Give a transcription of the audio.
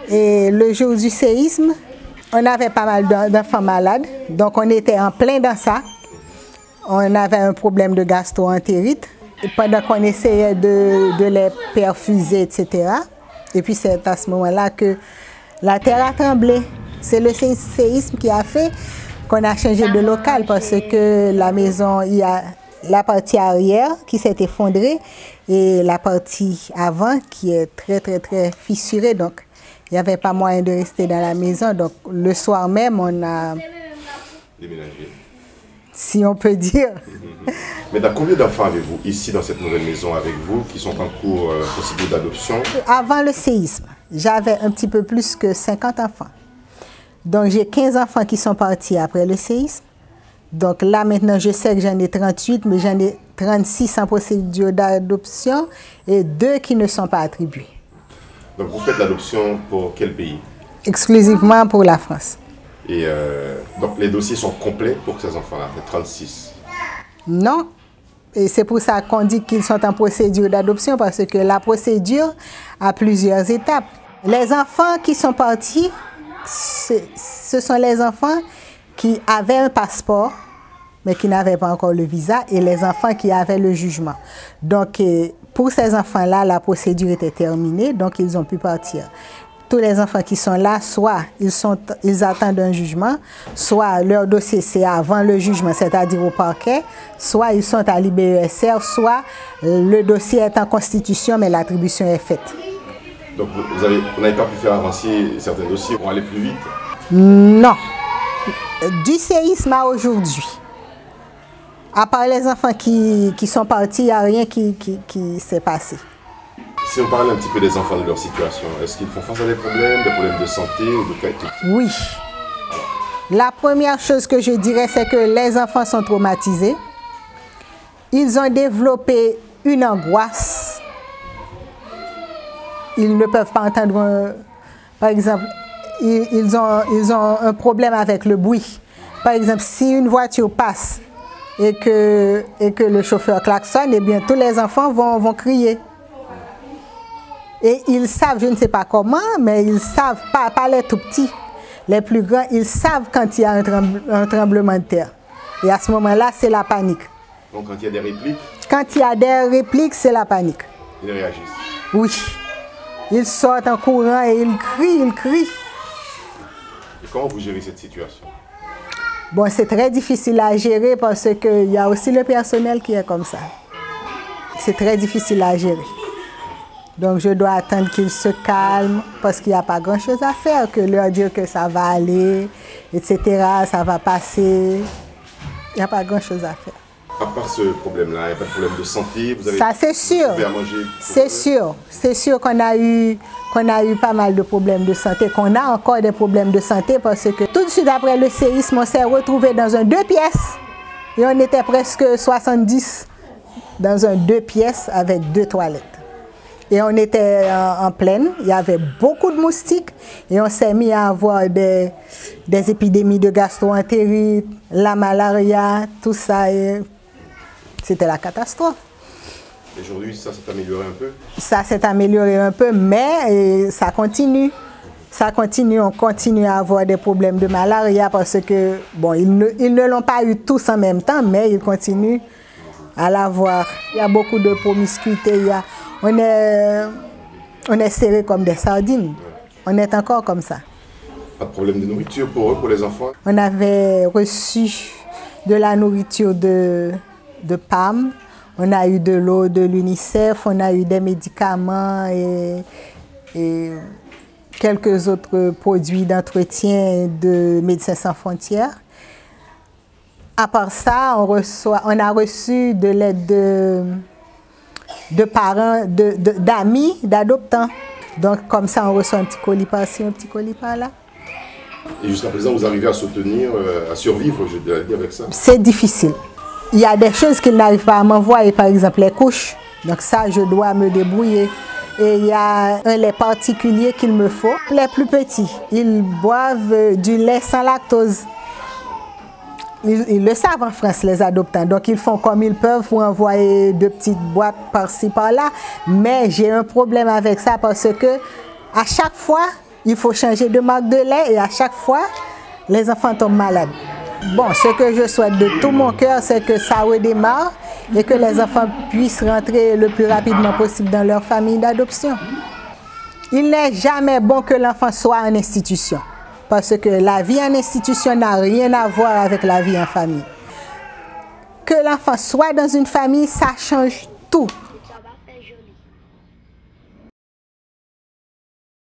Et le jour du séisme, on avait pas mal d'enfants malades, donc on était en plein dans ça. On avait un problème de gastro-entérite. Et pendant qu'on essayait de les perfuser, etc. Et puis c'est à ce moment-là que la terre a tremblé. C'est le séisme qui a fait qu'on a changé de local parce que la maison, il y a la partie arrière qui s'est effondrée et la partie avant qui est très fissurée. Donc, il n'y avait pas moyen de rester dans la maison. Donc, le soir même, on a déménagé, si on peut dire. Mais dans combien d'enfants avez-vous ici dans cette nouvelle maison avec vous qui sont en cours procédure d'adoption? Avant le séisme, j'avais un petit peu plus que 50 enfants. Donc, j'ai 15 enfants qui sont partis après le séisme. Donc là, maintenant, je sais que j'en ai 38, mais j'en ai 36 en procédure d'adoption et 2 qui ne sont pas attribués. Donc, vous faites l'adoption pour quel pays? Exclusivement pour la France. Et donc, les dossiers sont complets pour ces enfants-là, les 36? Non. Et c'est pour ça qu'on dit qu'ils sont en procédure d'adoption, parce que la procédure a plusieurs étapes. Les enfants qui sont partis, ce sont les enfants qui avaient un passeport, mais qui n'avaient pas encore le visa, et les enfants qui avaient le jugement. Donc, pour ces enfants-là, la procédure était terminée, donc ils ont pu partir. Tous les enfants qui sont là, soit ils attendent un jugement, soit leur dossier c'est avant le jugement, c'est-à-dire au parquet, soit ils sont à l'IBESR, soit le dossier est en constitution, mais l'attribution est faite. Donc, vous n'avez pas pu faire avancer certains dossiers pour aller plus vite? Non. Du séisme à aujourd'hui, à part les enfants qui sont partis, il n'y a rien qui s'est passé. Si on parle un petit peu des enfants, de leur situation, est-ce qu'ils font face à des problèmes de santé ou de qualité? Oui. La première chose que je dirais, c'est que les enfants sont traumatisés. Ils ont développé une angoisse. Ils ne peuvent pas entendre, par exemple, ils ont un problème avec le bruit. Par exemple, si une voiture passe et que le chauffeur klaxonne, eh bien, tous les enfants vont crier. Et ils savent, je ne sais pas comment, mais ils savent, pas les tout petits, les plus grands, ils savent quand il y a un tremblement de terre. Et à ce moment-là, c'est la panique. Donc quand il y a des répliques? Quand il y a des répliques, c'est la panique. Ils réagissent? Oui. Ils sortent en courant et ils crient. Et comment vous gérez cette situation? Bon, c'est très difficile à gérer parce qu'il y a aussi le personnel qui est comme ça. C'est très difficile à gérer. Donc, je dois attendre qu'ils se calment parce qu'il n'y a pas grand-chose à faire que leur dire que ça va aller, etc., ça va passer. Il n'y a pas grand-chose à faire. À part ce problème-là, il n'y a pas de problème de santé? Vous avez, ça, c'est sûr. C'est sûr. C'est sûr qu'on a eu pas mal de problèmes de santé, qu'on a encore des problèmes de santé parce que tout de suite après le séisme, on s'est retrouvés dans un 2 pièces. Et on était presque 70 dans un 2 pièces avec 2 toilettes. Et on était en plaine, il y avait beaucoup de moustiques et on s'est mis à avoir des épidémies de gastro-entérite, la malaria, tout ça. C'était la catastrophe. Aujourd'hui, ça s'est amélioré un peu? Ça s'est amélioré un peu, mais ça continue. Ça continue, on continue à avoir des problèmes de malaria parce que, bon, ils ne l'ont pas eu tous en même temps, mais ils continuent à l'avoir. Il y a beaucoup de promiscuité, on est serrés comme des sardines. On est encore comme ça. Pas de problème de nourriture pour eux, pour les enfants? On avait reçu de la nourriture de PAM, on a eu de l'eau de l'UNICEF, on a eu des médicaments et quelques autres produits d'entretien de Médecins Sans Frontières. À part ça, on a reçu de l'aide de parents, d'amis, d'adoptants. Donc comme ça, on reçoit un petit colis par-ci, un petit colis par-là. Et jusqu'à présent, vous arrivez à soutenir, à survivre, je dois dire, avec ça? C'est difficile. Il y a des choses qu'ils n'arrivent pas à m'envoyer, par exemple les couches. Donc ça, je dois me débrouiller. Et il y a un lait particulier qu'il me faut. Les plus petits, ils boivent du lait sans lactose. Ils le savent en France, les adoptants. Donc ils font comme ils peuvent pour envoyer de petites boîtes par-ci, par-là. Mais j'ai un problème avec ça parce que à chaque fois, il faut changer de marque de lait et à chaque fois, les enfants tombent malades. Bon, ce que je souhaite de tout mon cœur, c'est que ça redémarre et que les enfants puissent rentrer le plus rapidement possible dans leur famille d'adoption. Il n'est jamais bon que l'enfant soit en institution, parce que la vie en institution n'a rien à voir avec la vie en famille. Que l'enfant soit dans une famille, ça change tout.